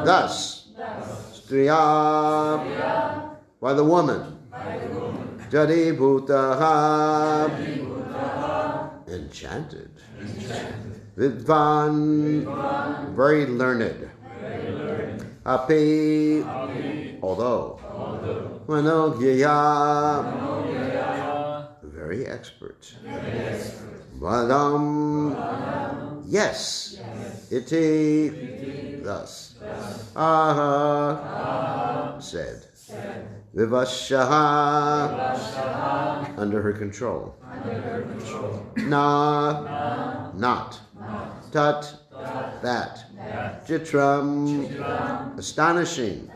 Thus, Striya, by the woman, Jadi Bhutaha, enchanted. Vidvan, very learned. Api, although. Manogyaya, very expert. Vadam, yes. Iti, thus. Aha, said. Vivashaha, under her control. Na, not. Tat, that. Chitram, astonishing.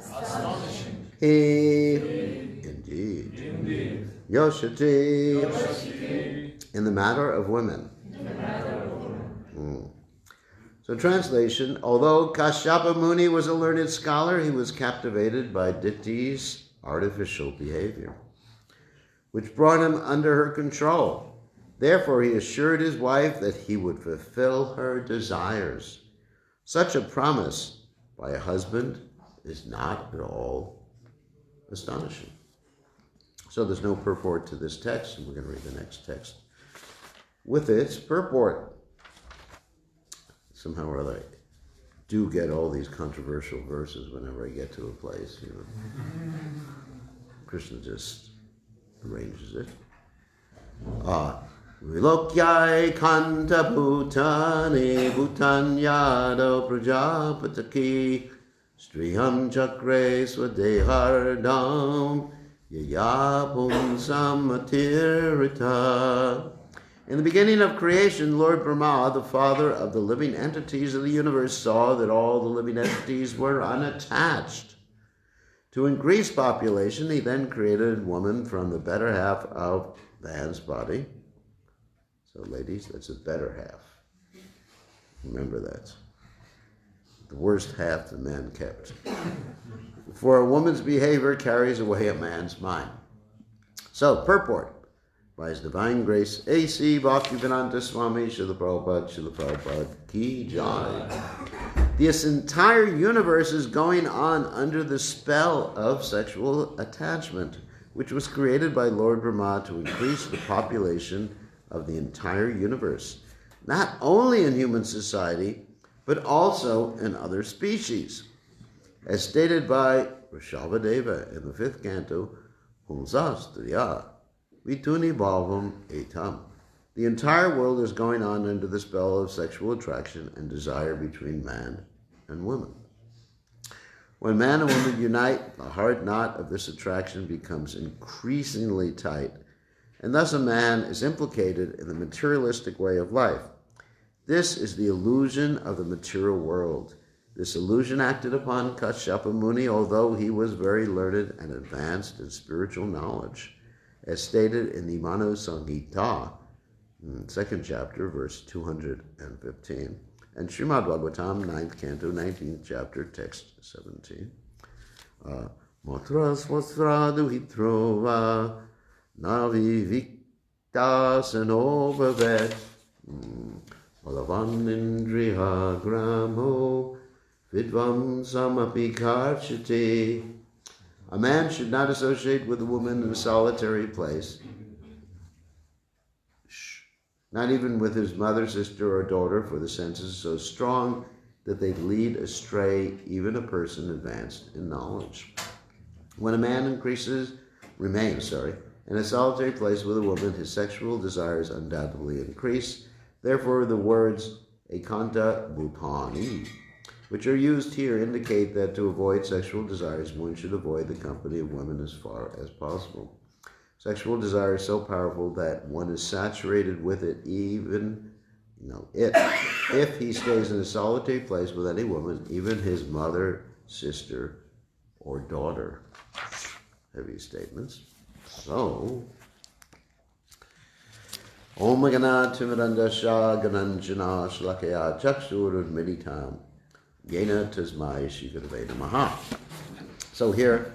He, indeed. Yoshati, in the matter of women. So translation, although Kashyapa Muni was a learned scholar, he was captivated by Diti's artificial behavior, which brought him under her control. Therefore, he assured his wife that he would fulfill her desires. Such a promise by a husband is not at all astonishing. So there's no purport to this text, and we're going to read the next text with its purport. Somehow or other, I do get all these controversial verses whenever I get to a place. Krishna just arranges it. Vilokyai kanta bhutani bhutanyado prajapataki striham chakre swadehardam yayapum samatirita. In the beginning of creation, Lord Brahma, the father of the living entities of the universe, saw that all the living entities were unattached. To increase population, he then created woman from the better half of man's body. So ladies, that's the better half. Remember that. The worst half the man kept. For a woman's behavior carries away a man's mind. So, purport. By His Divine Grace, A.C. Bhaktivedanta Swami Srila Prabhupada Ki Jai. This entire universe is going on under the spell of sexual attachment, which was created by Lord Brahma to increase the population of the entire universe, not only in human society, but also in other species. As stated by Rishabhadeva in the 5th canto, Humsastriya Vituni Bhavam Etam. The entire world is going on under the spell of sexual attraction and desire between man and woman. When man and woman unite, the hard knot of this attraction becomes increasingly tight, and thus a man is implicated in the materialistic way of life. This is the illusion of the material world. This illusion acted upon Kashyapa Muni, although he was very learned and advanced in spiritual knowledge, as stated in the Manu Samhita, 2nd chapter, verse 215, and Srimad Bhagavatam, 9th canto, 19th chapter, text 17. Matra swasradu hitrova navi vikta sanovavet olavan indriha gramo vidvam samapi karchati. A man should not associate with a woman in a solitary place, not even with his mother, sister, or daughter, for the senses are so strong that they lead astray even a person advanced in knowledge. When a man remains in a solitary place with a woman, his sexual desires undoubtedly increase. Therefore, the words ekanta bhutani, which are used here, indicate that to avoid sexual desires, one should avoid the company of women as far as possible. Sexual desire is so powerful that one is saturated with it if he stays in a solitary place with any woman, even his mother, sister, or daughter. Heavy statements. So, Om Gana Timirandasha Gananjana Shlakaya Chakshur Meditam Yena Tasmai Shikadave Namaha. So here,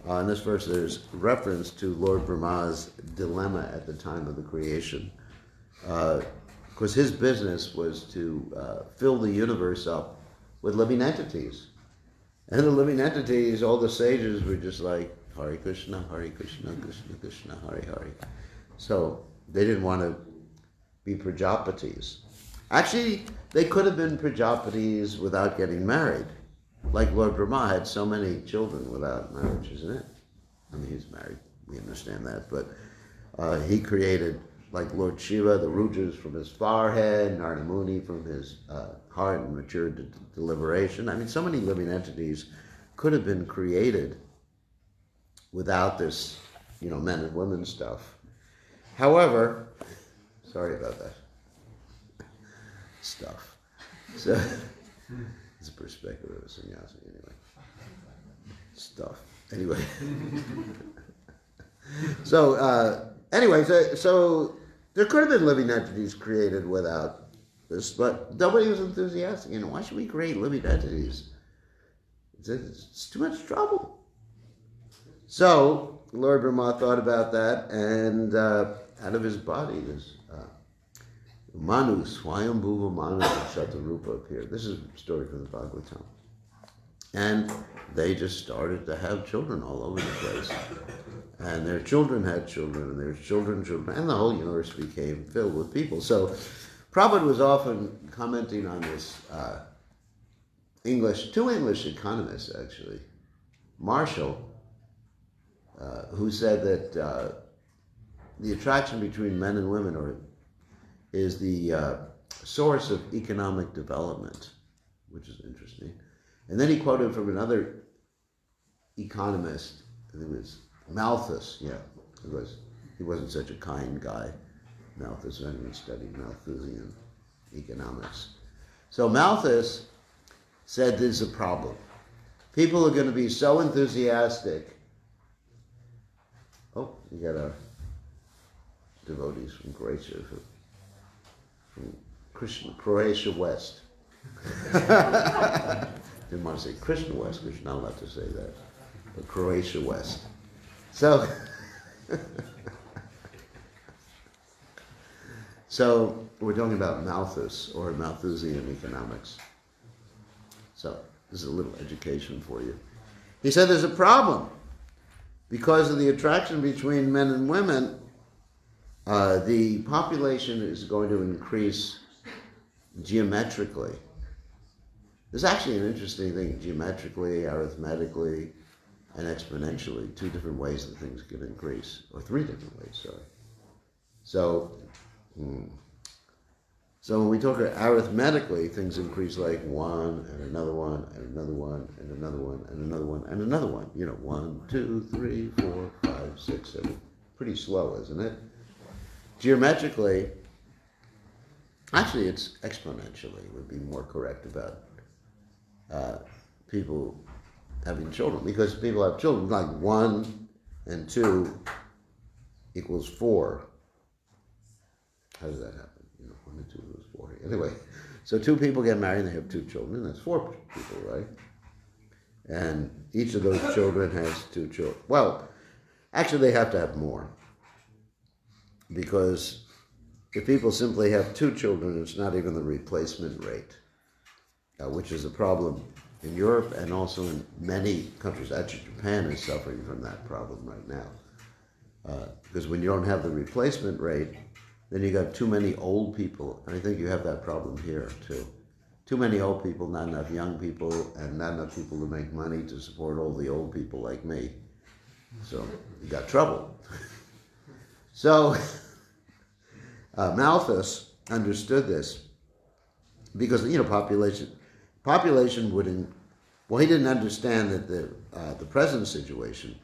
in this verse, there's reference to Lord Brahma's dilemma at the time of the creation. Because his business was to fill the universe up with living entities. And the living entities, all the sages were just like, Hare Krishna, Krishna Krishna, Hare Hare. So they didn't want to be Prajapatis. Actually, they could have been Prajapatis without getting married. Like Lord Brahma had so many children without marriage, isn't it? I mean, he's married, we understand that, but he created, like Lord Shiva, the Rujas from his forehead, Narada Muni from his heart and matured deliberation. I mean, so many living entities could have been created without this, men and women stuff. However, sorry about that. Stuff. So, it's a perspective of a sannyasi, anyway. Stuff. Anyway. So there could have been living entities created without this, but nobody was enthusiastic. Why should we create living entities? It's too much trouble. So Lord Brahma thought about that, and out of his body, this Manu, Swayambhuva Manu Shatarupa appeared. This is a story from the Bhagavatam. And they just started to have children all over the place. And their children had children, and their children, and the whole universe became filled with people. So Prabhupada was often commenting on this two English economists, actually. Marshall, who said that the attraction between men and women is the source of economic development, which is interesting. And then he quoted from another economist, I think it was Malthus, he wasn't such a kind guy. Malthus, anyone studied Malthusian economics. So Malthus said there's a problem. People are going to be so enthusiastic. Oh, you got our devotees from Croatia, from Croatia West. Didn't want to say Krishna West, because you're not allowed to say that, but Croatia West. So, we're talking about Malthus, or Malthusian economics. So, this is a little education for you. He said there's a problem. Because of the attraction between men and women, the population is going to increase geometrically. There's actually an interesting thing, geometrically, arithmetically, and exponentially, two different ways that things can increase, or three different ways, sorry. So when we talk arithmetically, things increase like one, and another one, and another one, and another one, and another one, and another one. 1, 2, 3, 4, 5, 6, 7. Pretty slow, isn't it? Geometrically, actually it's exponentially, would be more correct about people having children, because people have children, like 1 and 2 equals 4. How does that happen? 1 and 2 equals 4. Anyway, so 2 people get married and they have 2 children. That's 4 people, right? And each of those children has 2 children. Well, actually they have to have more, because if people simply have 2 children, it's not even the replacement rate, which is a problem in Europe and also in many countries. Actually, Japan is suffering from that problem right now. Because when you don't have the replacement rate, then you got too many old people. And I think you have that problem here, too. Too many old people, not enough young people, and not enough people to make money to support all the old people like me. So you got trouble. So Malthus understood this because, population wouldn't, he didn't understand that the present situation,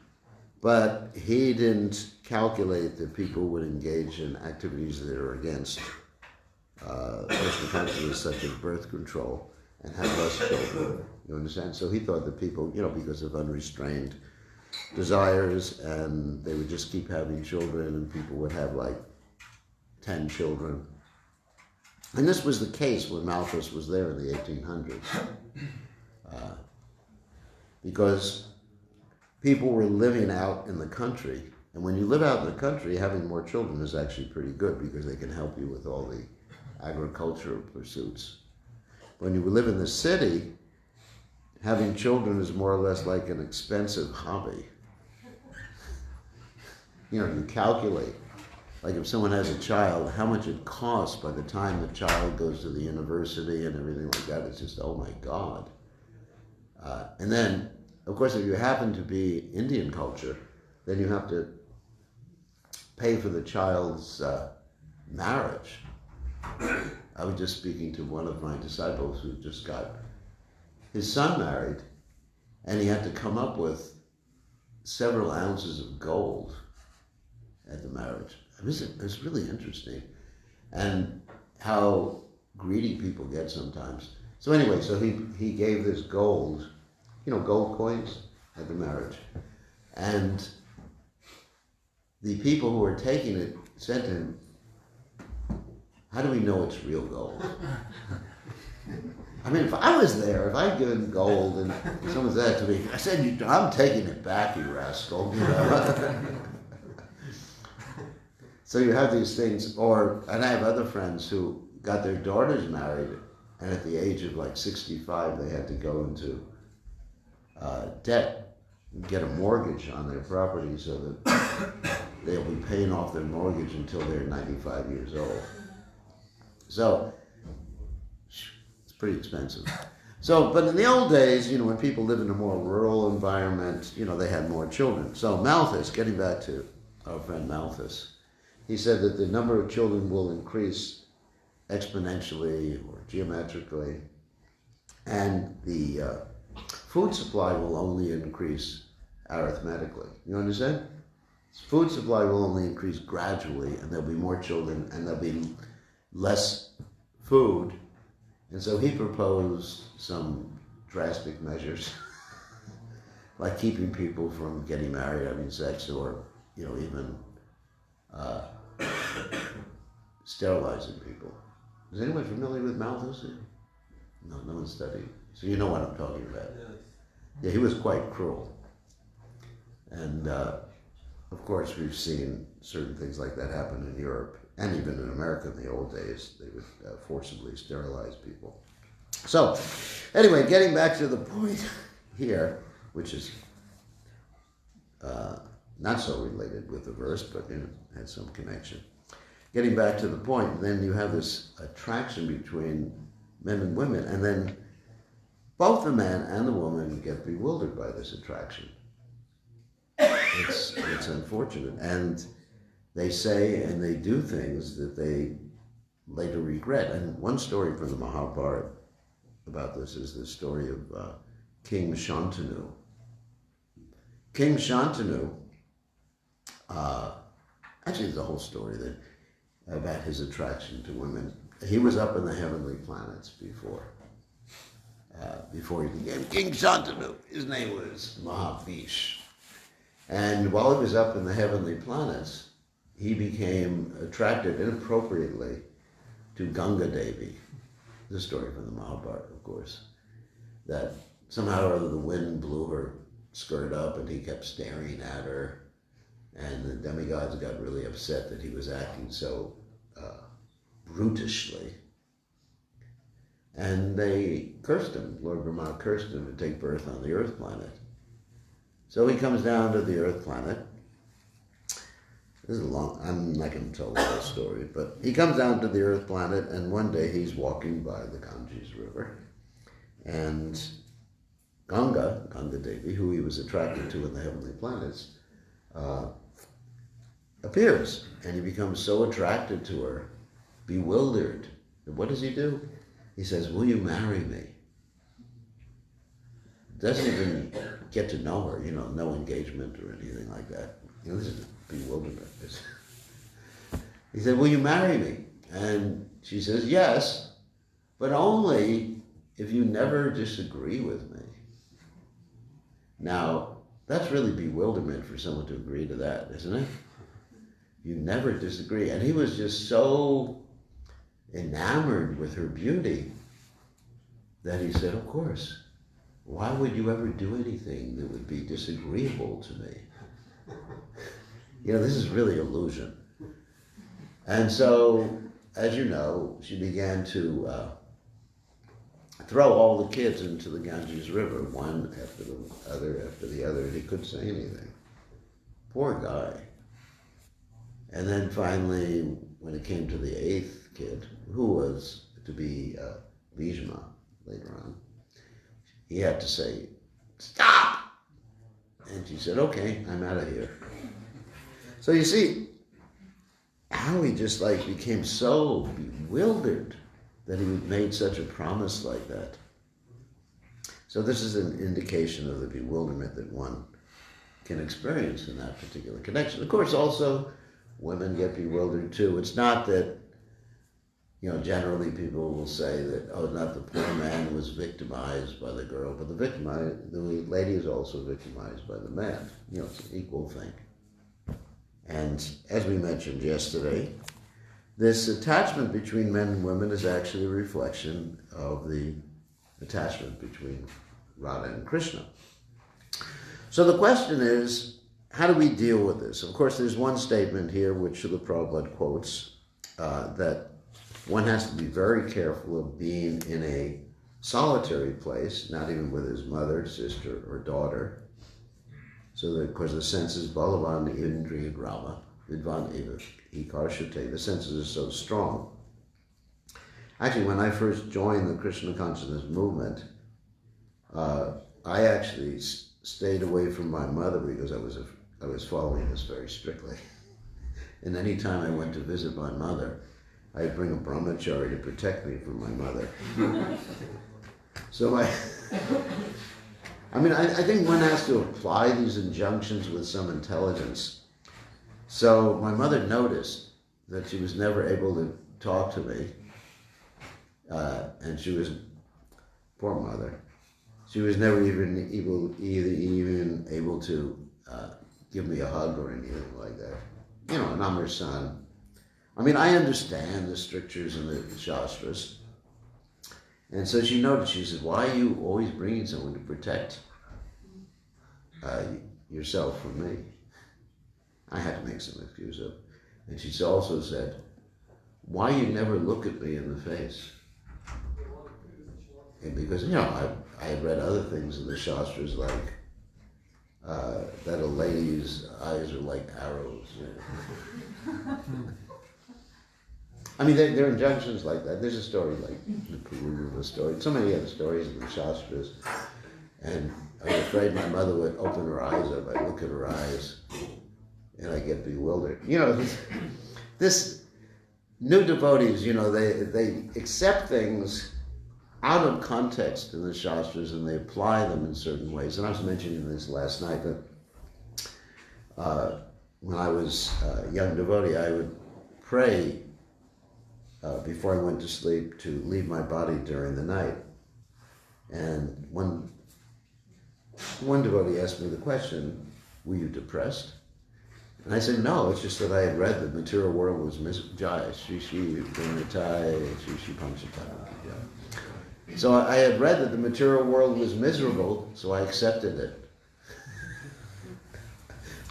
but he didn't calculate that people would engage in activities that are against Western consciousness, such as birth control, and have less children. You understand? So he thought that people, because of unrestrained desires, and they would just keep having children, and people would have like 10 children. And this was the case when Malthus was there in the 1800s. Because people were living out in the country. And when you live out in the country, having more children is actually pretty good, because they can help you with all the agricultural pursuits. When you live in the city, having children is more or less like an expensive hobby. You calculate, like if someone has a child, how much it costs by the time the child goes to the university and everything like that. It's just, oh my God. And then, of course, if you happen to be Indian culture, then you have to pay for the child's marriage. I was just speaking to one of my disciples who just got his son married, and he had to come up with several ounces of gold at the marriage. It was really interesting, and how greedy people get sometimes. So anyway, so he gave this gold, gold coins at the marriage, and the people who were taking it said to him, "How do we know it's real gold?" I mean, if I was there, if I'd given gold and someone said that to me, I said, "I'm taking it back, you rascal." So you have these things, and I have other friends who got their daughters married, and at the age of like 65, they had to go into debt, and get a mortgage on their property so that they'll be paying off their mortgage until they're 95 years old. So it's pretty expensive. So, but in the old days, when people lived in a more rural environment, they had more children. So Malthus, getting back to our friend Malthus, he said that the number of children will increase exponentially or geometrically, and the food supply will only increase arithmetically. You understand? Food supply will only increase gradually, and there'll be more children, and there'll be less food. And so he proposed some drastic measures, like keeping people from getting married, having sex, or even sterilizing people. Is anyone familiar with Malthus? No one studied. So you know what I'm talking about. Yeah, he was quite cruel. And of course, we've seen certain things like that happen in Europe, and even in America in the old days. They would forcibly sterilize people. So, anyway, getting back to the point here, which is not so related with the verse, but had some connection. Getting back to the point, then you have this attraction between men and women, and then both the man and the woman get bewildered by this attraction. It's unfortunate, and they say and they do things that they later regret. And one story from the Mahabharata about this is the story of King Shantanu. King Shantanu, actually there's a whole story about his attraction to women. He was up in the heavenly planets before he became King Shantanu. His name was Mahavish. And while he was up in the heavenly planets, he became attracted inappropriately to Ganga Devi. The story from the Mahabharata, of course, that somehow or other the wind blew her skirt up and he kept staring at her, and the demigods got really upset that he was acting so brutishly, and they cursed him. Lord Brahma cursed him to take birth on the earth planet. So he comes down to the earth planet. This is I'm not going to tell the whole story, but he comes down to the earth planet, and one day he's walking by the Ganges River, and Ganga Devi, who he was attracted to in the heavenly planets, appears, and he becomes so attracted to her, bewildered. And what does he do? He says, "Will you marry me?" Doesn't even get to know her, no engagement or anything like that. This is bewilderment. He said, "Will you marry me?" And she says, "Yes, but only if you never disagree with me." Now, that's really bewilderment for someone to agree to that, isn't it? You never disagree. And he was just so enamored with her beauty that he said, "Of course. Why would you ever do anything that would be disagreeable to me?" This is really illusion. And so, as you know, she began to throw all the kids into the Ganges River, one after the other, and he couldn't say anything. Poor guy. And then finally, when it came to the 8th kid, who was to be Bhishma later on, he had to say, "Stop!" And she said, "Okay, I'm out of here." So you see how he just became so bewildered that he made such a promise like that. So this is an indication of the bewilderment that one can experience in that particular connection. Of course, also, women get bewildered too. It's not that, generally people will say that, oh, not the poor man was victimized by the girl, but the lady is also victimized by the man. It's an equal thing. And as we mentioned yesterday, this attachment between men and women is actually a reflection of the attachment between Radha and Krishna. So the question is, how do we deal with this? Of course, there's one statement here which Srila Prabhupada quotes, that one has to be very careful of being in a solitary place, not even with his mother, sister, or daughter. So that, of course, the senses, Balavan, Indriya, Grama, Vidvan, Eva, Ikarshate, the senses are so strong. Actually, when I first joined the Krishna consciousness movement, I actually stayed away from my mother because I was following this very strictly. And any time I went to visit my mother, I'd bring a brahmachari to protect me from my mother. So I think one has to apply these injunctions with some intelligence. So my mother noticed that she was never able to talk to me, and she was, poor mother, she was never even able to give me a hug or anything like that. And I'm her son. I understand the strictures and the Shastras. And so she noticed, she said, "Why are you always bringing someone to protect yourself from me?" I had to make some excuse up. And she also said, "Why you never look at me in the face?" And because, I had read other things in the Shastras like that a lady's eyes are like arrows. There are injunctions like that. There's a story like the Puruva story. So many other stories in the Shastras. And I was afraid my mother would open her eyes up. I'd look at her eyes and I get bewildered. This new devotees, they accept things out of context in the Shastras and they apply them in certain ways. And I was mentioning this last night that when I was a young devotee, I would pray before I went to sleep to leave my body during the night. And one devotee asked me the question, "Were you depressed?" And I said, "No, it's just that I had read the material world was Jai, Shri Shri Purnatai, Shri Shri Panchatai." So I had read that the material world was miserable, so I accepted it.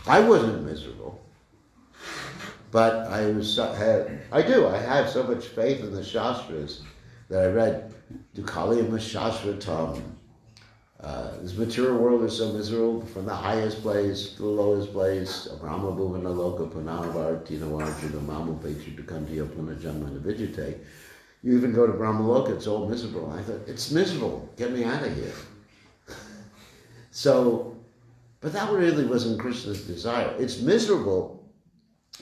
I wasn't miserable, but I have so much faith in the Shastras that I read, Dukhaliyam Shashvatam. This material world is so miserable, from the highest place to the lowest place. Brahma Bhuvana Loka Punavavartina Varjuna Mamu Pekshu Dukantiya Punajamana Vijite. You even go to Brahma Loka, it's all miserable. I thought, it's miserable, get me out of here. But that really wasn't Krishna's desire. It's miserable,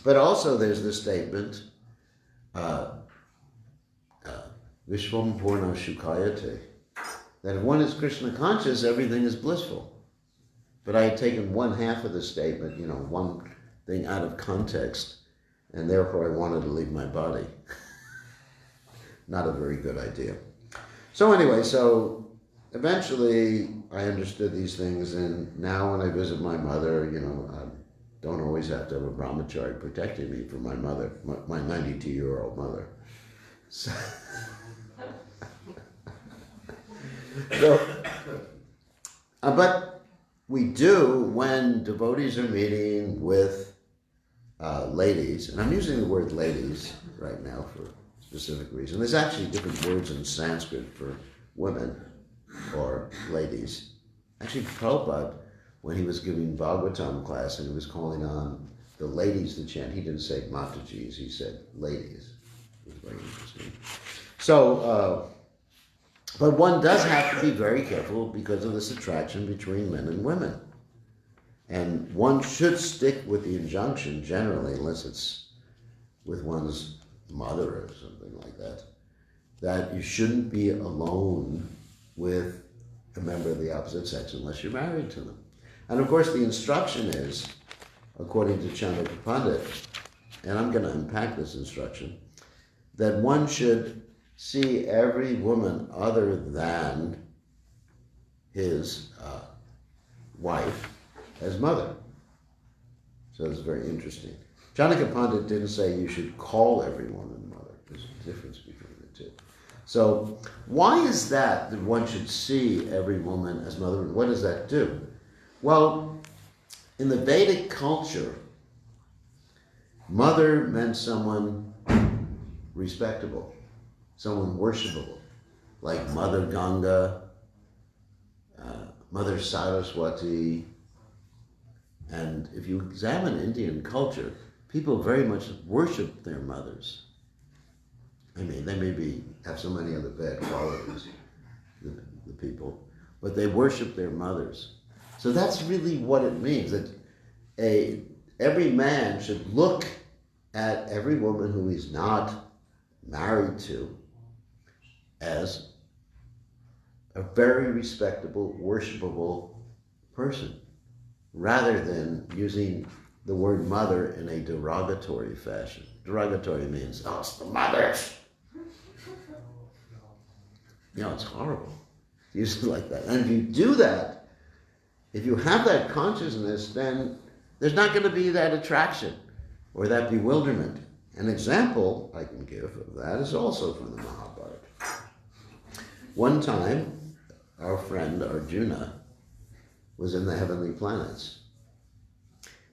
but also there's the statement, Vishvam Purna Shukayate, that if one is Krishna conscious, everything is blissful. But I had taken one half of the statement, one thing out of context, and therefore I wanted to leave my body. Not a very good idea. So anyway, eventually I understood these things, and now when I visit my mother, I don't always have to have a brahmachari protecting me from my mother, my 92-year-old mother. But we do, when devotees are meeting with ladies, and I'm using the word ladies right now for specific reason. There's actually different words in Sanskrit for women or ladies. Actually, Prabhupada, when he was giving Bhagavatam class and he was calling on the ladies to chant, he didn't say Matajis, he said ladies. It was very interesting. So, but one does have to be very careful because of this attraction between men and women. And one should stick with the injunction generally, unless it's with one's mother or something like that, that you shouldn't be alone with a member of the opposite sex unless you're married to them. And of course the instruction is, according to Chandaka Pandit, and I'm going to unpack this instruction, that one should see every woman other than his wife as mother. So it's very interesting. Chandaka Pandit didn't say you should call every woman mother. There's a difference between the two. So why is that one should see every woman as mother? What does that do? Well, in the Vedic culture, mother meant someone respectable, someone worshipable, like Mother Ganga, Mother Saraswati. And if you examine Indian culture, people very much worship their mothers. I mean, they maybe have so many other bad qualities, the people, but they worship their mothers. So that's really what it means, that every man should look at every woman who he's not married to as a very respectable, worshipable person, rather than using the word mother in a derogatory fashion. Derogatory means, oh, it's the mother. You know, it's horrible. Use it like that. And if you do that, if you have that consciousness, then there's not going to be that attraction or that bewilderment. An example I can give of that is also from the Mahabharata. One time, our friend Arjuna was in the heavenly planets.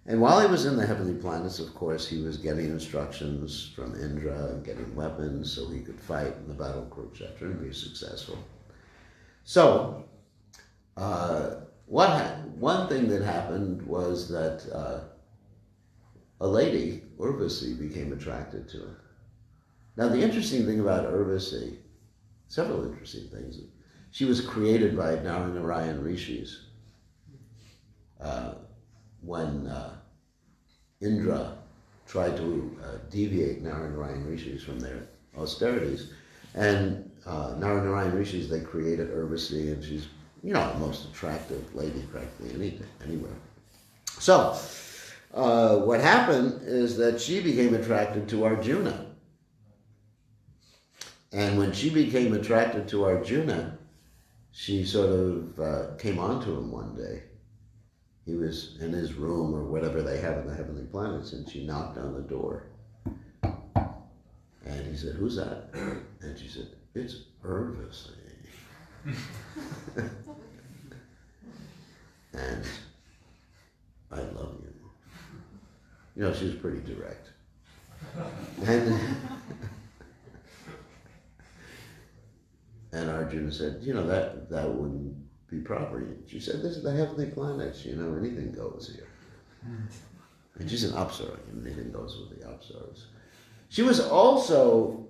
And while he was in the heavenly planets, of course, he was getting instructions from Indra and getting weapons so he could fight in the battle of Kurukshetra and be successful. So, one thing that happened was that a lady, Urvasi, became attracted to him. Now, the interesting thing about Urvasi, several interesting things, she was created by Narayan Rishis. When Indra tried to deviate Narayan Rishis from their austerities, and Narayan Rishis, they created Urvasi, and she's, you know, the most attractive lady practically anywhere. So, what happened is that she became attracted to Arjuna. And when she became attracted to Arjuna, she sort of came onto him one day. He was in his room or whatever they have in the heavenly planets, and she knocked on the door. And he said, "Who's that?" And she said, "It's Urvasi." And I love you. You know, she was pretty direct. And Arjuna said, you know, that wouldn't be proper. She said, this is the heavenly planets, you know, anything goes here. And she's an Apsara, and anything goes with the Apsaras. She was also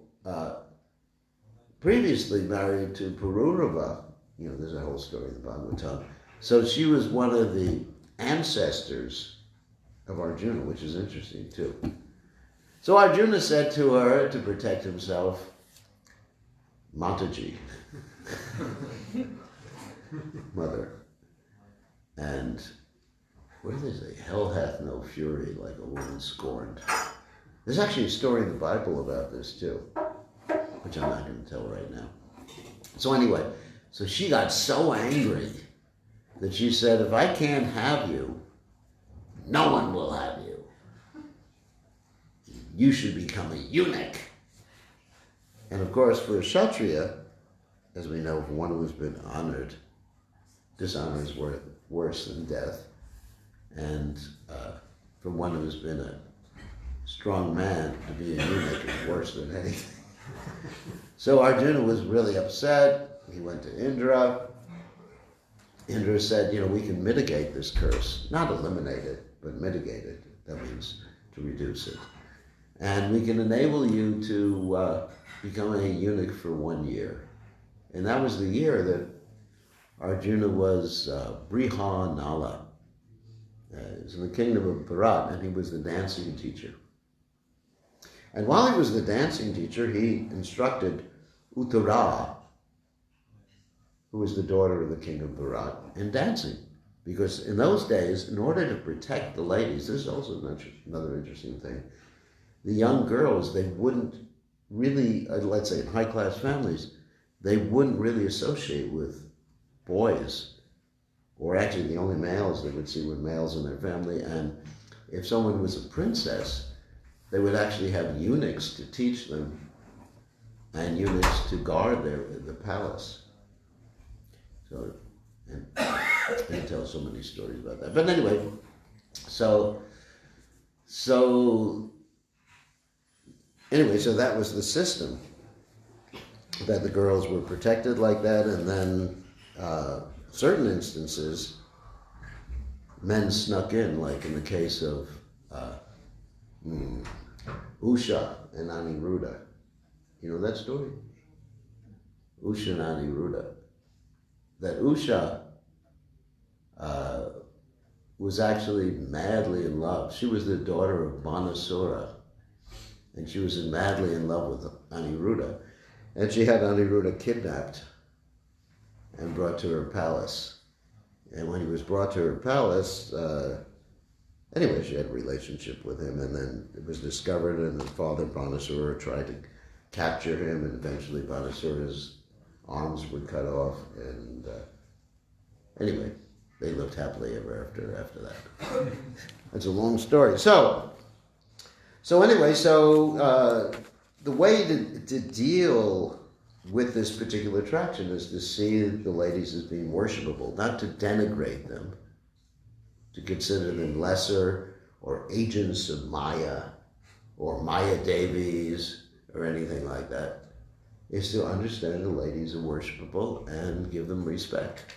previously married to Pururava. You know, there's a whole story in the Bhagavatam. So she was one of the ancestors of Arjuna, which is interesting too. So Arjuna said to her, to protect himself, Mataji, mother. And what do they say? Hell hath no fury like a woman scorned. There's actually a story in the Bible about this too, which I'm not going to tell right now. So anyway, so she got so angry that she said, if I can't have you, no one will have you. You should become a eunuch. And of course, for a Kshatriya, as we know, for one who has been honored, dishonor is worse than death. And for one who has been a strong man, to be a eunuch is worse than anything. So Arjuna was really upset. he went to Indra. Indra said, we can mitigate this curse. Not eliminate it, but mitigate it. That means to reduce it. And we can enable you to become a eunuch for 1 year. And that was the year that Arjuna was Brihanala. It was in the kingdom of Bharat, and he was the dancing teacher. And while he was the dancing teacher, he instructed Uttara, who was the daughter of the king of Bharat, in dancing. Because in those days, in order to protect the ladies, this is also another interesting thing, the young girls, they wouldn't really, let's say in high-class families, they wouldn't really associate with boys. Or actually the only males they would see were males in their family. And if someone was a princess, they would actually have eunuchs to teach them and eunuchs to guard the palace. So, and he tells so many stories about that. But anyway, so that was the system, that the girls were protected like that, and then certain instances, men snuck in, like in the case of Usha and Aniruddha. You know that story? Usha and Aniruddha. That Usha was actually madly in love. She was the daughter of Banasura, and she was madly in love with Aniruddha. And she had Aniruddha kidnapped and brought to her palace. And when he was brought to her palace, anyway, she had a relationship with him, and then it was discovered, and his father, Banasura, tried to capture him, and eventually Banasura's arms were cut off, and anyway, they lived happily ever after that. That's a long story. So anyway, the way to deal with this particular attraction is to see the ladies as being worshipable, not to denigrate them, to consider them lesser or agents of Maya or Maya Devis or anything like that, is to understand the ladies are worshipable and give them respect.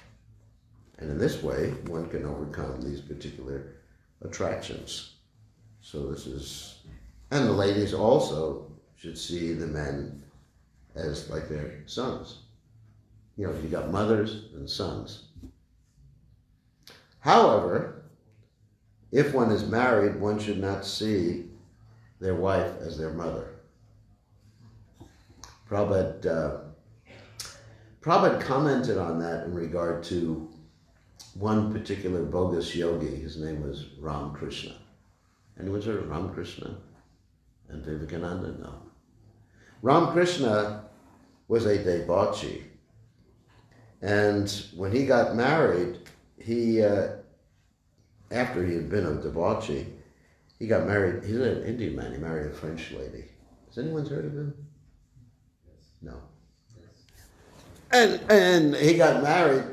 And in this way, one can overcome these particular attractions. So and the ladies also should see the men as like their sons. You got mothers and sons. However, if one is married, one should not see their wife as their mother. Prabhupada commented on that in regard to one particular bogus yogi. His name was Ramakrishna. Anyone heard of Ramakrishna and Vivekananda? No. Ramakrishna was a debauchee. And when he got married, after he had been a debauchee, he got married. He's an Indian man. He married a French lady. Has anyone heard of him? No. And he got married,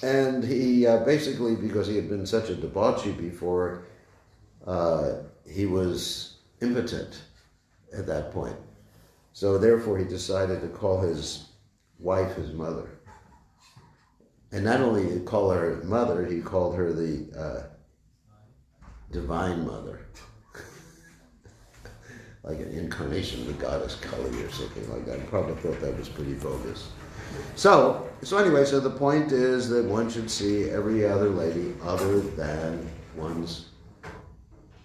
and he basically, because he had been such a debauchee before, he was impotent at that point. So therefore he decided to call his wife his mother. And not only did he call her mother, he called her the divine mother. Like an incarnation of the goddess Kali or something like that. I probably thought that was pretty bogus. So anyway, the point is that one should see every other lady other than one's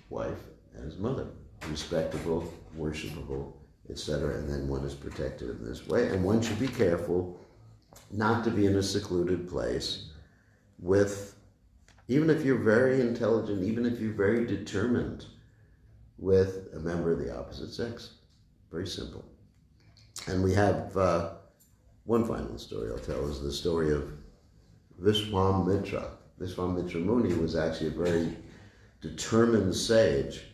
wife as mother. Respectable, worshipable, etc. And then one is protected in this way. And one should be careful not to be in a secluded place with, even if you're very intelligent, even if you're very determined, with a member of the opposite sex. Very simple. And we have one final story I'll tell, is the story of Vishwamitra. Vishwamitra Muni was actually a very determined sage,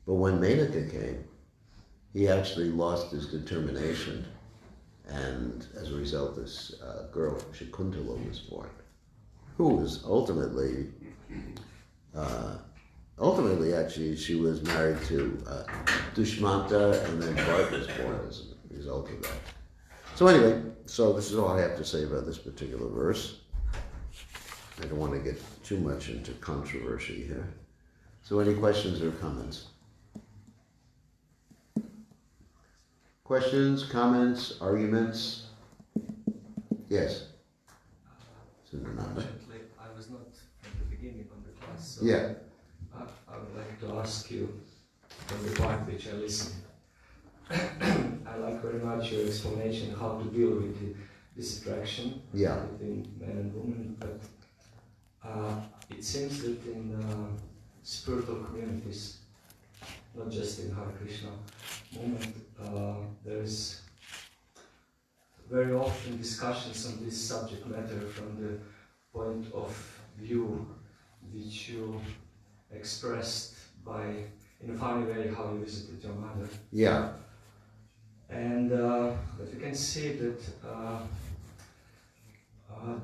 but when Menaka came, he actually lost his determination, and as a result, this girl, Shakuntala, was born, who was ultimately, actually, she was married to Dushmanta, and then Bart was born as a result of that. So anyway, so this is all I have to say about this particular verse. I don't want to get too much into controversy here. So any questions or comments? Questions, comments, arguments? Yes. Unfortunately, I was not at the beginning of the class, so yeah. I would like to ask you from the part which I listened. I like very much your explanation how to deal with this attraction between men and women, but it seems that in spiritual communities, not just in Hare Krishna movement, there is very often discussions on this subject matter from the point of view which you expressed in a funny way how you visited your mother. Yeah. And but you can see that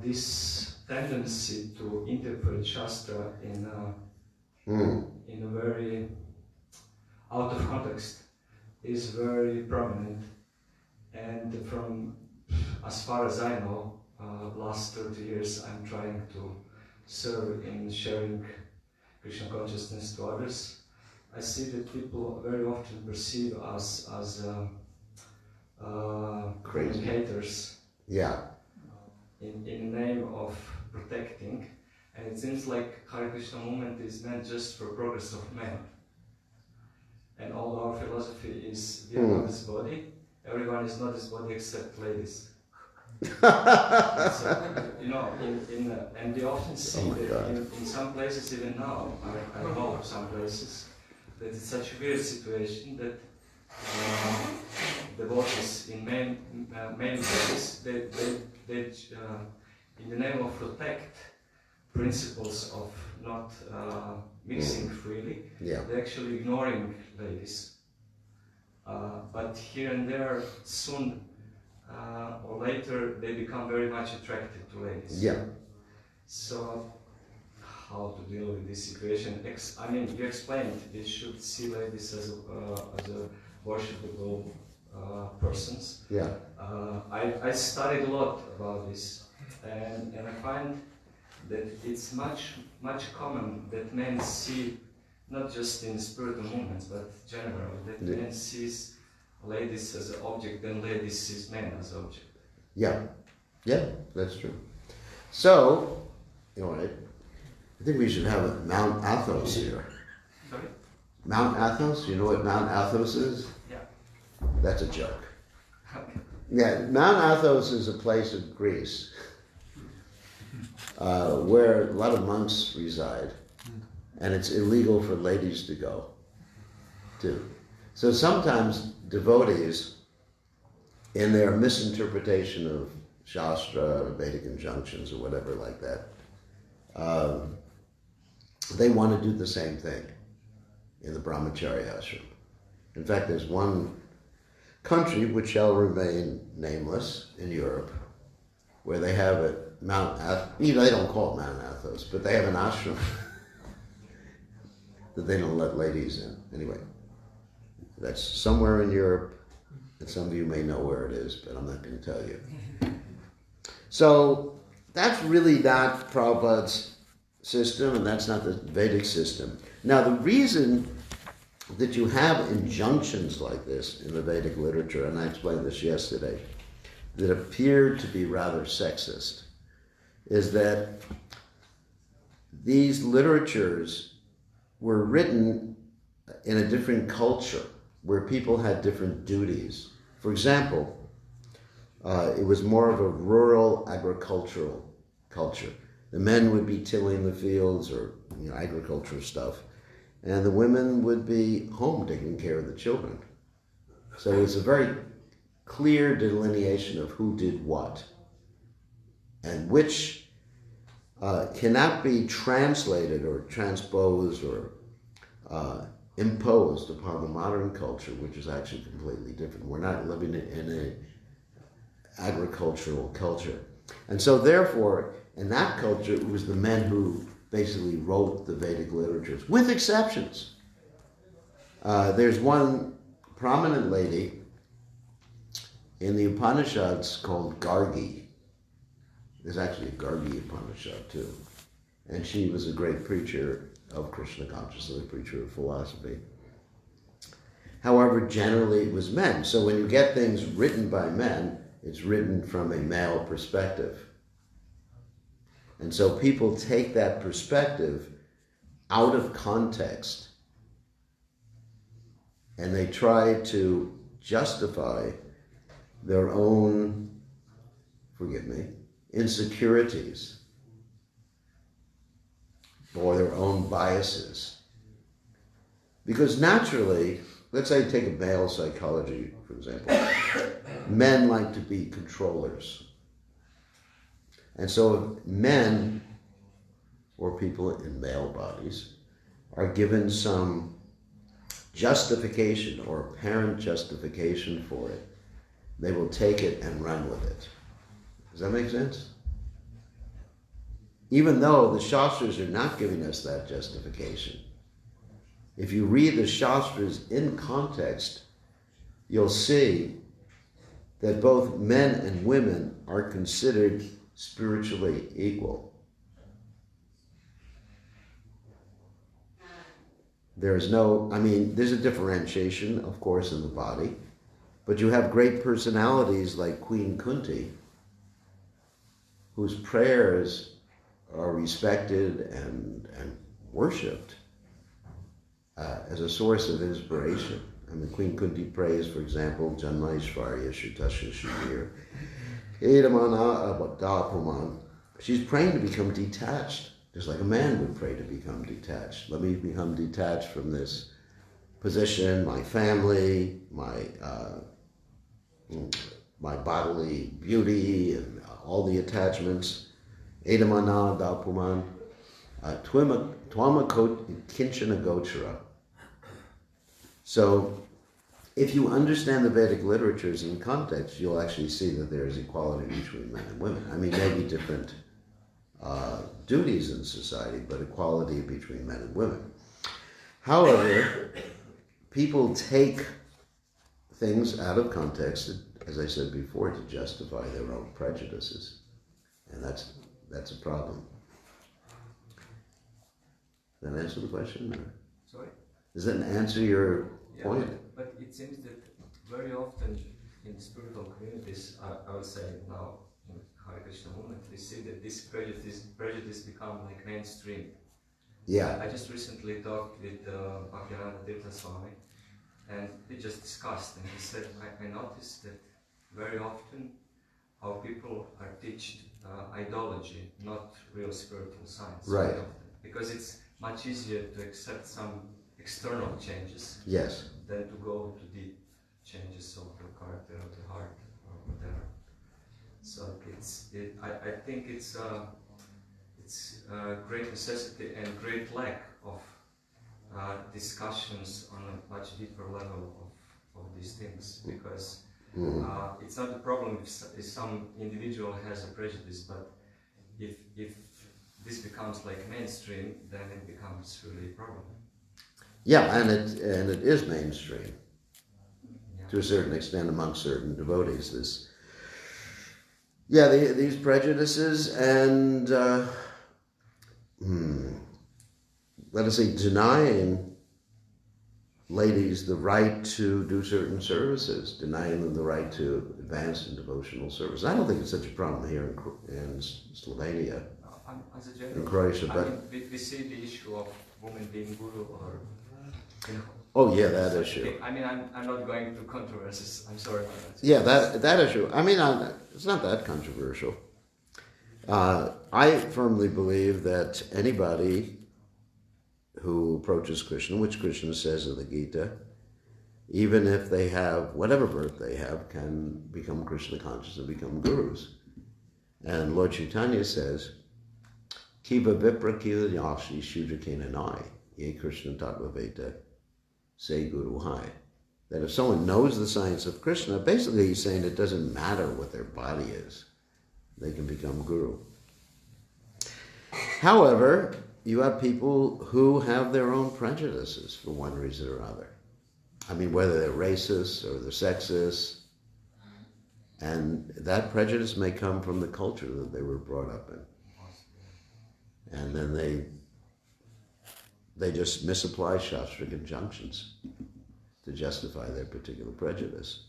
this tendency to interpret Shastra in a very out of context is very prominent. And from as far as I know, last 30 years I'm trying to serve in sharing Krishna consciousness to others. I see that people very often perceive us as communicators in the name of protecting, and it seems like Hare Krishna movement is meant just for progress of man. And all our philosophy is we are not this body, everyone is not this body except ladies. So, you know, and we often see that in some places, even now, I know of some places, that it's such a weird situation that devotees in main places, they in the name of protect principles of not mixing freely, they're actually ignoring ladies. But here and there, soon or later, they become very much attracted to ladies. Yeah. So, how to deal with this situation? I mean, you explained we should see ladies as a worshipable persons. Yeah. I studied a lot about this, and I find that it's much common that men see, not just in spiritual movements, but generally, that men sees ladies as an object, then ladies sees men as object. Yeah, that's true. So, you know, I think we should have a Mount Athos here. Sorry? Mount Athos, you know what Mount Athos is? Yeah. That's a joke. Okay. Yeah, Mount Athos is a place in Greece where a lot of monks reside, and it's illegal for ladies to go to. So sometimes devotees, in their misinterpretation of Shastra or Vedic injunctions or whatever like that, they want to do the same thing in the Brahmacharya ashram. In fact, there's one country which shall remain nameless in Europe where they have a Mount Athos, you know, they don't call it Mount Athos, but they have an ashram that they don't let ladies in. Anyway, that's somewhere in Europe, and some of you may know where it is, but I'm not going to tell you. So that's really not Prabhupada's system, and that's not the Vedic system. Now, the reason that you have injunctions like this in the Vedic literature, and I explained this yesterday, that appeared to be rather sexist, is that these literatures were written in a different culture where people had different duties. For example, it was more of a rural agricultural culture. The men would be tilling the fields or agricultural stuff, and the women would be home taking care of the children. So it's a very clear delineation of who did what, and which cannot be translated or transposed or imposed upon the modern culture, which is actually completely different. We're not living in an agricultural culture. And so therefore, in that culture, it was the men who basically wrote the Vedic literatures, with exceptions. There's one prominent lady in the Upanishads called Gargi. There's actually a Gargi Upanishad too. And she was a great preacher of Krishna consciousness, a preacher of philosophy. However, generally it was men. So when you get things written by men, it's written from a male perspective. And so people take that perspective out of context and they try to justify their own, insecurities or their own biases. Because naturally, let's say take a male psychology, for example. Men like to be controllers. And so if men, or people in male bodies, are given some justification or apparent justification for it, they will take it and run with it. Does that make sense? Even though the Shastras are not giving us that justification. If you read the Shastras in context, you'll see that both men and women are considered spiritually equal. There's a differentiation, of course, in the body, but you have great personalities like Queen Kunti, whose prayers are respected and worshipped as a source of inspiration. I mean, Queen Kunti prays, for example, Janmaishvarya Shutasha Shubir, Edamana Abadapuman. She's praying to become detached, just like a man would pray to become detached. Let me become detached from this position, my family, my bodily beauty, and all the attachments. Edamana Dapuman, Twamakot Kinchana Gochara. So, if you understand the Vedic literatures in context, you'll actually see that there is equality between men and women. I mean, maybe different duties in society, but equality between men and women. However, people take things out of context, as I said before, to justify their own prejudices. And that's a problem. Does that answer the question? Or? Sorry? Does that answer your point? But it seems that very often in spiritual communities, I would say now in Hare Krishna movement, we see that this prejudice become like mainstream. Yeah. I just recently talked with Bhaktivedanta Tirtha Swami, and we just discussed, and he said, I noticed that very often our people are taught ideology, not real spiritual science. Right. Because it's much easier to accept some external changes, yes, than to go to deep changes of the character of the heart or whatever. So I think it's a great necessity and great lack of discussions on a much deeper level of these things, because it's not a problem if some individual has a prejudice, but if this becomes like mainstream, then it becomes really a problem. Yeah, and it is mainstream to a certain extent among certain devotees. These prejudices and let us say denying ladies the right to do certain services, denying them the right to advance in devotional service. I don't think it's such a problem here in Slovenia, as a general, in Croatia, but we see the issue of women being guru or. Oh yeah, that issue. I mean, I'm not going to controversies. I'm sorry about that. Yeah, that issue. I mean, it's not that controversial. I firmly believe that anybody who approaches Krishna, which Krishna says in the Gita, even if they have whatever birth they have, can become Krishna conscious and become gurus. And Lord Chaitanya says, Kiva Vipra Kila Yashi Shujakena Nai, Ye Krishna Tattva Veta, Say Guru Hai. That if someone knows the science of Krishna, basically he's saying it doesn't matter what their body is. They can become guru. However, you have people who have their own prejudices for one reason or other. I mean, whether they're racist or they're sexist, And that prejudice may come from the culture that they were brought up in. And then they just misapply Shastric injunctions to justify their particular prejudice.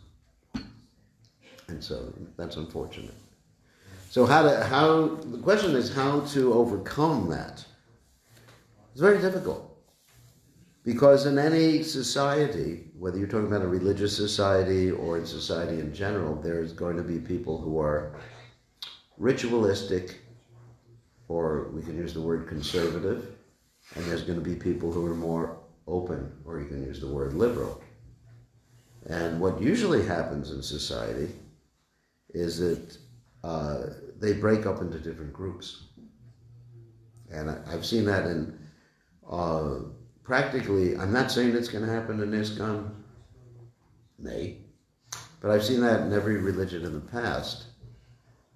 And so that's unfortunate. So the question is how to overcome that. It's very difficult. Because in any society, whether you're talking about a religious society or in society in general, there's going to be people who are ritualistic, or we can use the word conservative, and there's going to be people who are more open, or you can use the word liberal. And what usually happens in society is that they break up into different groups. And I've seen that in practically, I'm not saying it's going to happen in ISKCON, nay, but I've seen that in every religion in the past,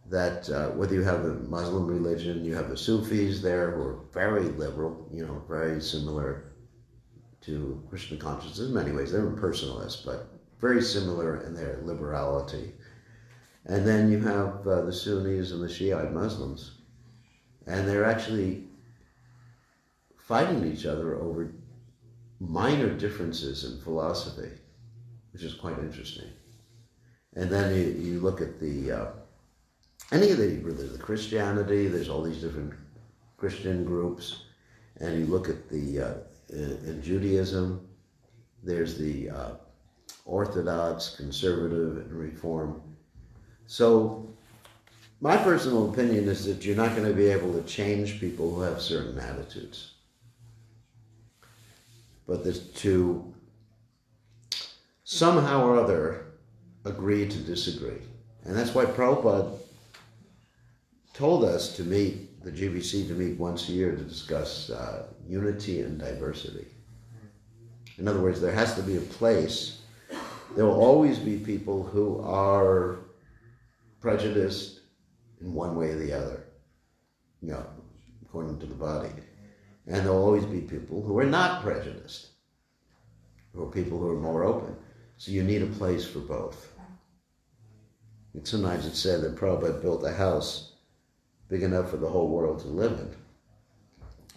that whether you have a Muslim religion, you have the Sufis there who are very liberal, very similar to Krishna consciousness in many ways. They're impersonalists, but very similar in their liberality. And then you have the Sunnis and the Shiite Muslims, and they're actually fighting each other over minor differences in philosophy, which is quite interesting. And then you look at any of the Christianity, there's all these different Christian groups, and you look at in Judaism, there's the Orthodox, Conservative, and Reform. So my personal opinion is that you're not going to be able to change people who have certain attitudes. But there's to somehow or other agree to disagree. And that's why Prabhupada told us to meet, the GBC to meet once a year to discuss unity and diversity. In other words, there has to be a place. There will always be people who are prejudiced in one way or the other, according to the body. And there will always be people who are not prejudiced, or people who are more open. So you need a place for both. And sometimes it's said that Prabhupada built a house big enough for the whole world to live in.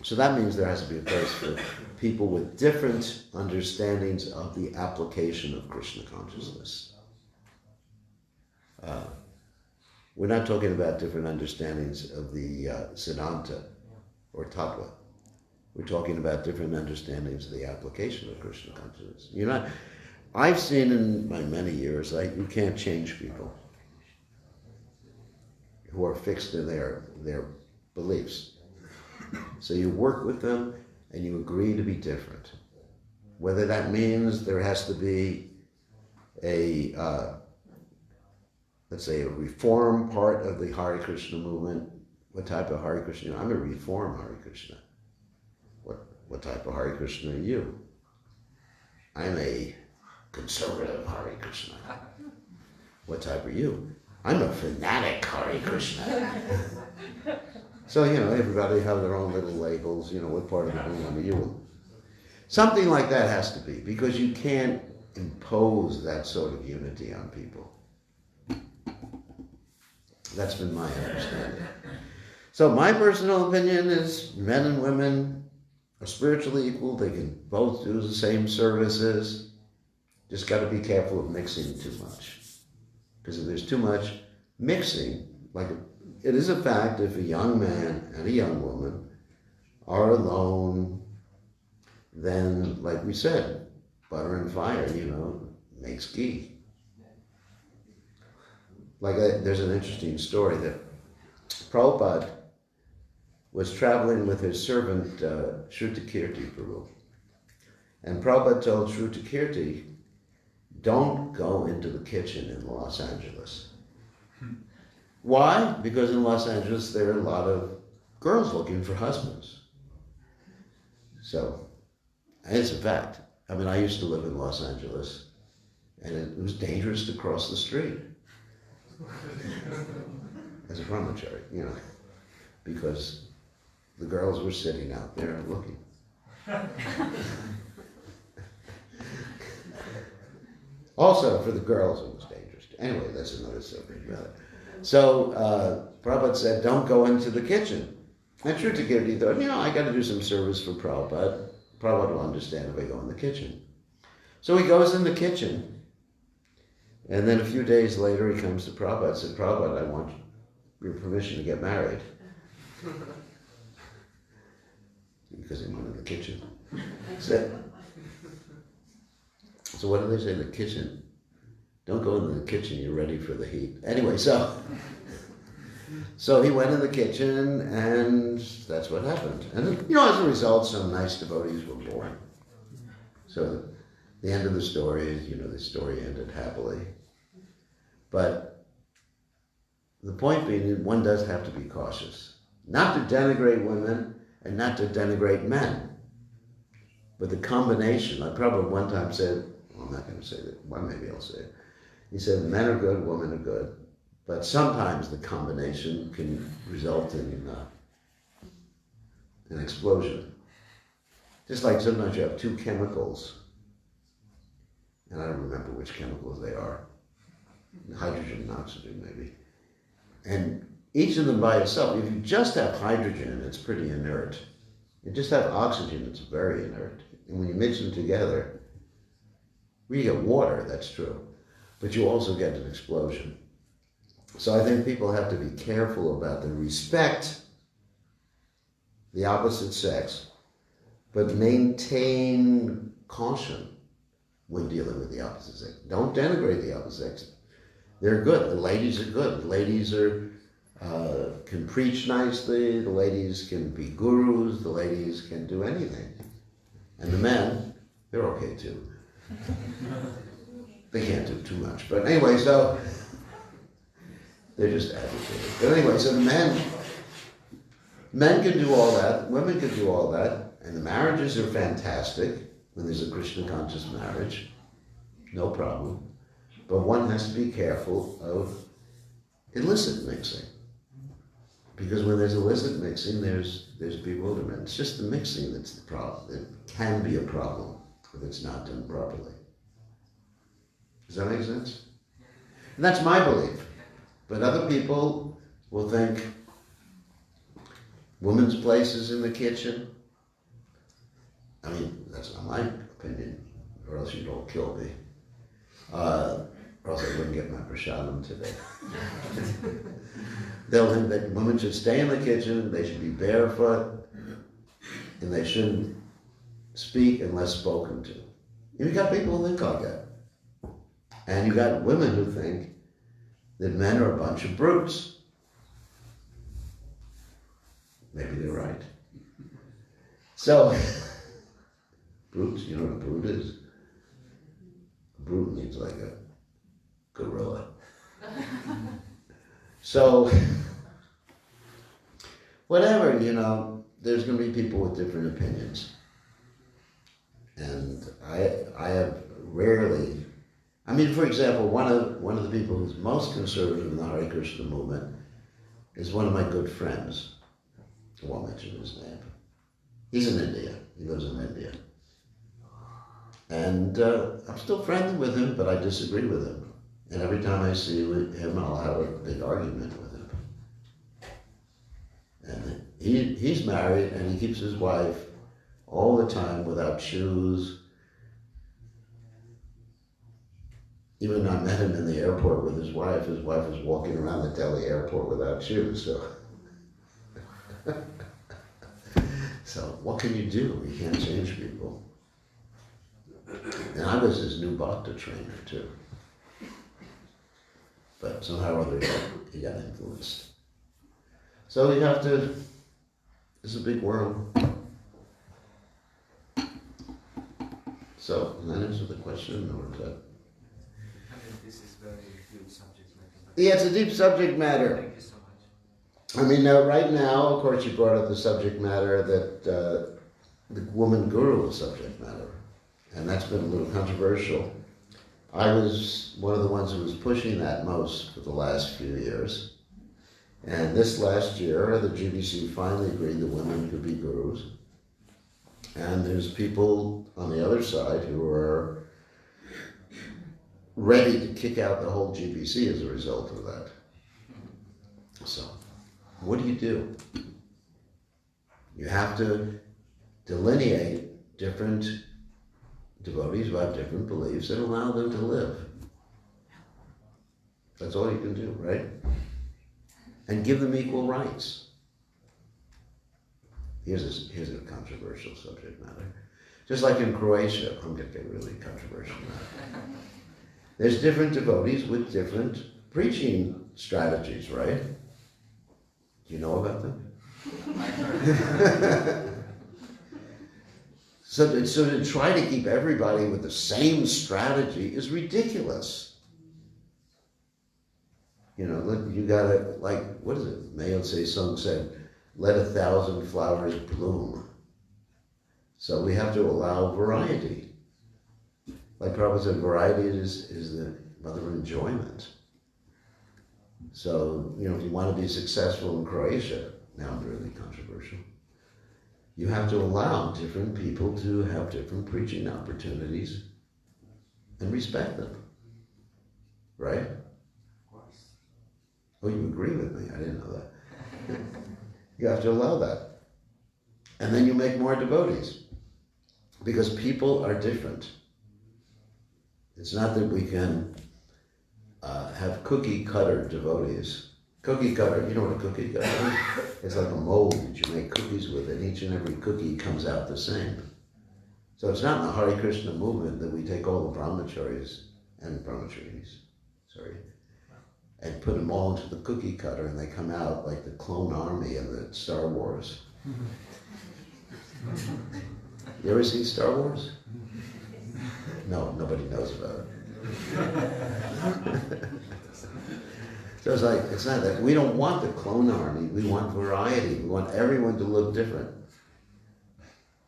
So that means there has to be a place for people with different understandings of the application of Krishna consciousness. We're not talking about different understandings of the Siddhanta or Tattva. We're talking about different understandings of the application of Krishna consciousness. I've seen in my many years, you can't change people who are fixed in their beliefs. So you work with them and you agree to be different. Whether that means there has to be let's say a reform part of the Hare Krishna movement. What type of Hare Krishna? I'm a reform Hare Krishna. What type of Hare Krishna are you? I'm a conservative Hare Krishna. What type are you? I'm a fanatic Hare Krishna. So, everybody have their own little labels, what part of the movement are you in? Something like that has to be, because you can't impose that sort of unity on people. That's been my understanding. So my personal opinion is men and women are spiritually equal. They can both do the same services. Just got to be careful of mixing too much. Because if there's too much mixing, it is a fact, if a young man and a young woman are alone, then, like we said, butter and fire, makes ghee. There's an interesting story that Prabhupada was traveling with his servant Shrutakirti Prabhu. And Prabhupada told Shrutakirti, don't go into the kitchen in Los Angeles. Why? Because in Los Angeles there are a lot of girls looking for husbands. So, and it's a fact. I used to live in Los Angeles, and it was dangerous to cross the street as a brahmachari, because the girls were sitting out there looking. Also, for the girls, it was dangerous too. Anyway, that's another subject matter. So Prabhupada said, don't go into the kitchen. And Shrutakirti thought, I got to do some service for Prabhupada. Prabhupada will understand if I go in the kitchen. So he goes in the kitchen. And then a few days later, he comes to Prabhupada and said, Prabhupada, I want your permission to get married. Because he went in the kitchen. So what do they say? The kitchen. Don't go into the kitchen, you're ready for the heat. Anyway, so he went in the kitchen, and that's what happened. And as a result, some nice devotees were born. So the end of the story is, the story ended happily. But the point being that one does have to be cautious. Not to denigrate women and not to denigrate men. But the combination, I probably one time said, I'm not going to say that, well, maybe I'll say it. He said, men are good, women are good. But sometimes the combination can result in an explosion. Just like sometimes you have two chemicals, and I don't remember which chemicals they are. Hydrogen and oxygen, maybe. And each of them by itself, if you just have hydrogen, it's pretty inert. You just have oxygen, it's very inert. And when you mix them together, you get water, that's true. But you also get an explosion. So I think people have to be careful about the respect the opposite sex, but maintain caution when dealing with the opposite sex. Don't denigrate the opposite sex. They're good. The ladies are good. The ladies can preach nicely. The ladies can be gurus. The ladies can do anything. And the men, they're okay too. They can't do too much. But anyway, so they're just agitated. But anyway, so the men can do all that. Women can do all that. And the marriages are fantastic when there's a Krishna conscious marriage. No problem. But one has to be careful of illicit mixing. Because when there's illicit mixing, there's bewilderment. It's just the mixing that's the problem. It can be a problem if it's not done properly. Does that make sense? And that's my belief. But other people will think women's place is in the kitchen. I mean, that's not my opinion, or else you don't kill me. Or else I wouldn't get my prasadam today. They'll think that women should stay in the kitchen, they should be barefoot, and they shouldn't speak unless spoken to. You've got people who think like that. And you've got women who think that men are a bunch of brutes. Maybe they're right. So, brutes, you know what a brute is? A brute means like a gorilla. So, whatever, there's going to be people with different opinions. And I have rarely, for example, one of the people who's most conservative in the Hare Krishna movement is one of my good friends. I won't mention his name. He's in India. He lives in India. And I'm still friendly with him, but I disagree with him. And every time I see him, I'll have a big argument with him. And he's married, and he keeps his wife all the time without shoes. Even I met him in the airport with his wife. His wife was walking around the Delhi airport without shoes. So what can you do? You can't change people. And I was his new bhakta trainer too. But somehow or other he got influenced. So you have to, it's a big world. So, does that answer the question, or is that? This is very deep subject matter. Yeah, it's a deep subject matter. Thank you so much. Right now, of course, you brought up the subject matter that the woman guru is subject matter. And that's been a little controversial. I was one of the ones who was pushing that most for the last few years. And this last year, the GBC finally agreed that women could be gurus. And there's people on the other side who are ready to kick out the whole GBC as a result of that. So, what do? You have to delineate different devotees who have different beliefs and allow them to live. That's all you can do, right? And give them equal rights. Here's a controversial subject matter. Just like in Croatia, I'm going to get really controversial now. There's different devotees with different preaching strategies, right? Do you know about them? So to try to keep everybody with the same strategy is ridiculous. You know, you gotta, like, what is it? Mayo Se Sung said, let 1,000 flowers bloom. So we have to allow variety. Like Prabhupada said, variety is the mother of enjoyment. So, you know, if you want to be successful in Croatia, now I'm really controversial, you have to allow different people to have different preaching opportunities and respect them. Right? Of course. Oh, you agree with me? I didn't know that. You have to allow that. And then you make more devotees. Because people are different. It's not that we can have cookie cutter devotees. Cookie cutter, you know what a cookie cutter is? It's like a mold that you make cookies with, and each and every cookie comes out the same. So it's not in the Hare Krishna movement that we take all the brahmacharis and brahmacharis, and put them all into the cookie cutter, and they come out like the clone army in the Star Wars. You ever seen Star Wars? No, nobody knows about it. So it's not that. We don't want the clone army. We want variety. We want everyone to look different.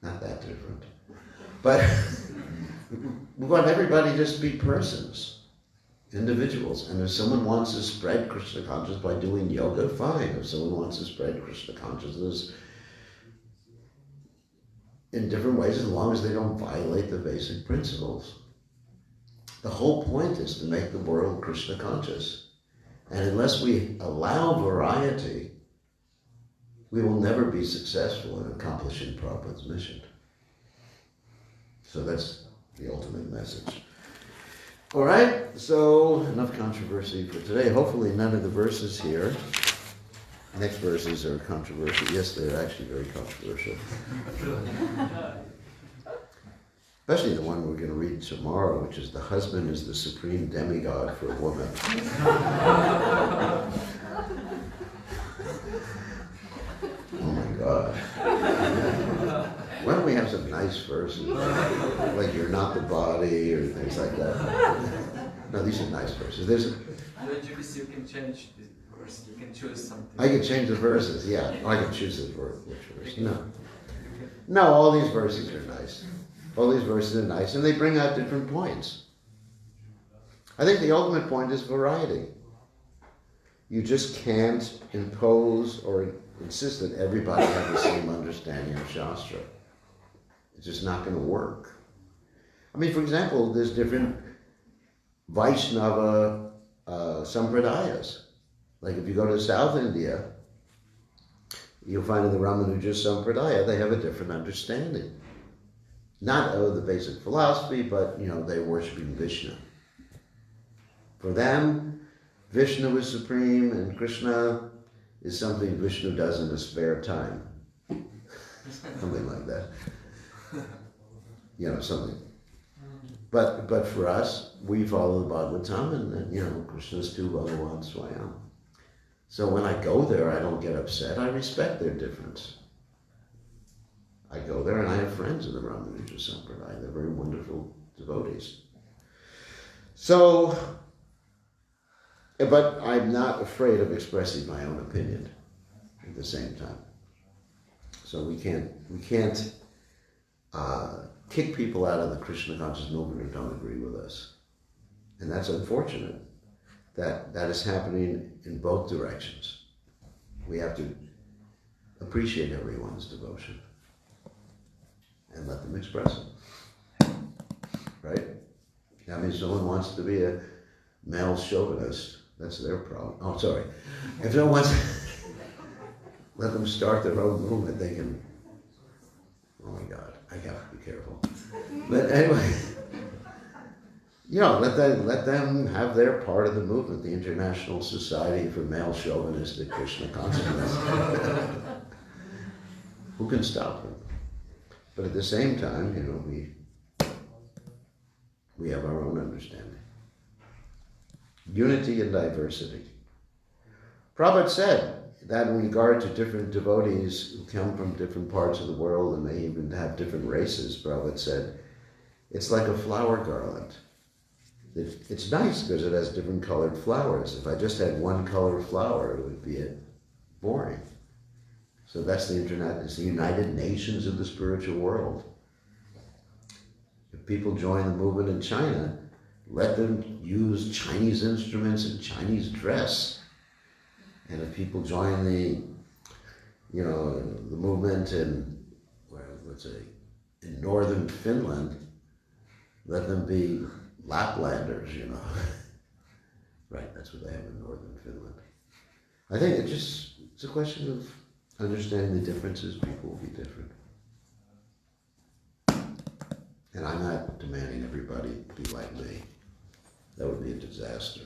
Not that different. But we want everybody just to be persons, individuals. And if someone wants to spread Krishna consciousness by doing yoga, fine. If someone wants to spread Krishna consciousness in different ways, as long as they don't violate the basic principles. The whole point is to make the world Krishna conscious. And unless we allow variety, we will never be successful in accomplishing Prabhupada's mission. So that's the ultimate message. All right, so enough controversy for today. Hopefully none of the verses here, next verses are controversial. Yes, they're actually very controversial. Especially the one we're going to read tomorrow, which is the husband is the supreme demigod for a woman. Oh my God. Why don't we have some nice verses? Like you're not the body or things like that. No, these are nice verses. You can change the verse. You can choose something. I can change the verses, yeah. I can choose which verse. No, all these verses are nice. All these verses are nice, and they bring out different points. I think the ultimate point is variety. You just can't impose or insist that everybody have the same understanding of Shastra. It's just not going to work. I mean, for example, there's different Vaishnava sampradayas. Like if you go to South India, you'll find in the Ramanuja Sampradaya, they have a different understanding. Not of the basic philosophy, but, they're worshiping Vishnu. For them, Vishnu is supreme, and Krishna is something Vishnu does in his spare time. Something like that. Something. But for us, we follow the Bhagavatam, and, Krishna's tu Bhagavan Swayam. So when I go there, I don't get upset. I respect their difference. I go there and I have friends in the Ramanuja Sampradaya. They're very wonderful devotees. So, but I'm not afraid of expressing my own opinion at the same time. So we can't kick people out of the Krishna conscious movement who don't agree with us. And that's unfortunate that is happening in both directions. We have to appreciate everyone's devotion and let them express it. Right? I mean, if someone wants to be a male chauvinist, that's their problem. Oh, sorry. If no one wants, let them start their own movement. They can. Oh my God, I have to be careful. But anyway, let them have their part of the movement, the International Society for Male Chauvinistic Krishna Consciousness. Who can stop them? But at the same time, we have our own understanding. Unity and diversity. Prabhupada said that in regard to different devotees who come from different parts of the world and may even have different races, Prabhupada said, it's like a flower garland. It's nice because it has different colored flowers. If I just had one color flower, it would be boring. So that's the internet. It's the United Nations of the spiritual world. If people join the movement in China, let them use Chinese instruments and Chinese dress. And if people join the movement in, in northern Finland, let them be Laplanders, Right, that's what they have in northern Finland. I think it's a question of understanding the differences. People will be different. And I'm not demanding everybody be like me. That would be a disaster.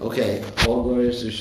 Okay, all glories to Sri